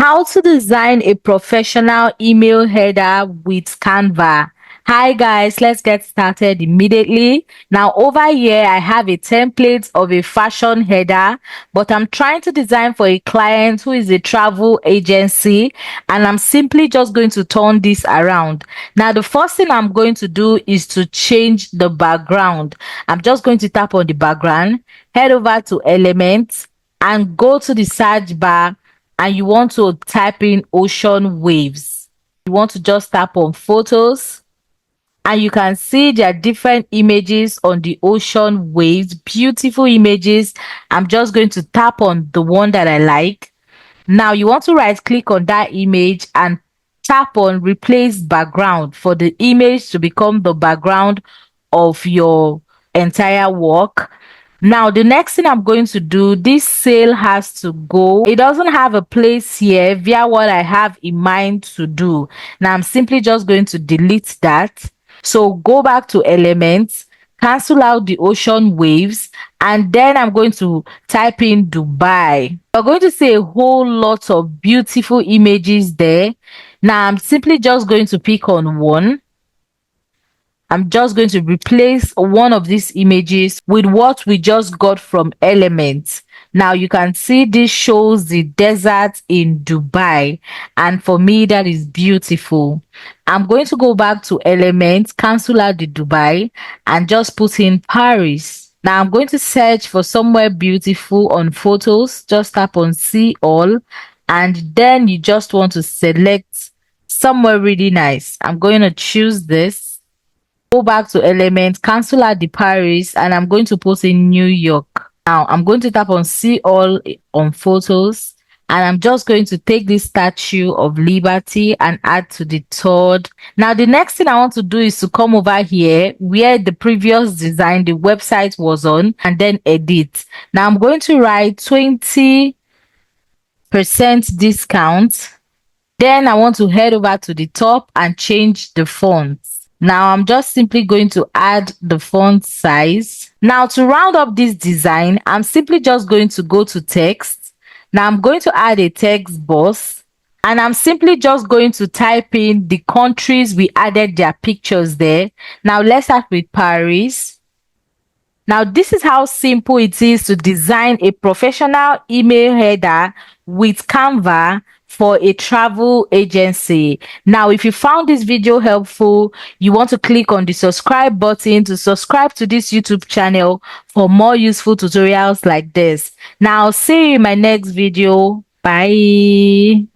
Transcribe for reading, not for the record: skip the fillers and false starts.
How to design a professional email header with Canva. Hi guys, let's get started immediately. Now over here, I have a template of a fashion header, but I'm trying to design for a client who is a travel agency, and I'm simply just going to turn this around. Now the first thing I'm going to do is to change the background. I'm just going to tap on the background, head over to Elements, and go to the search bar, and you want to type in ocean waves. You want to just tap on photos, and you can see there are different images on the ocean waves, beautiful images. I'm just going to tap on the one that I like. Now you want to right click on that image and tap on replace background for the image to become the background of your entire work. Now the next thing I'm going to do, this sale has to go. It doesn't have a place here via what I have in mind to do. Now I'm simply just going to delete that. So go back to Elements, cancel out the ocean waves, and then I'm going to type in Dubai. You're going to see a whole lot of beautiful images there. Now I'm simply just going to pick on one. I'm just going to replace one of these images with what we just got from Elements. Now you can see this shows the desert in Dubai, and for me that is beautiful. I'm going to go back to Elements, cancel out the Dubai, and just put in Paris. Now I'm going to search for somewhere beautiful on photos. Just tap on see all, and then you just want to select somewhere really nice. I'm going to choose this. Go back to Element, cancel out the Paris, and I'm going to put in New York. Now I'm going to tap on see all on photos, and I'm just going to take this Statue of Liberty and add to the third. Now the next thing I want to do is to come over here where the previous design, the website was on, and then edit. Now I'm going to write 20% discount. Then I want to head over to the top and change the font. Now I'm just simply going to add the font size. Now to round up this design, I'm simply just going to go to text. Now I'm going to add a text box, and I'm simply just going to type in the countries we added their pictures there. Now let's start with Paris. Now this is how simple it is to design a professional email header with Canva for a travel agency. Now if you found this video helpful, you want to click on the subscribe button to subscribe to this YouTube channel for more useful tutorials like this. Now see you in my next video. Bye.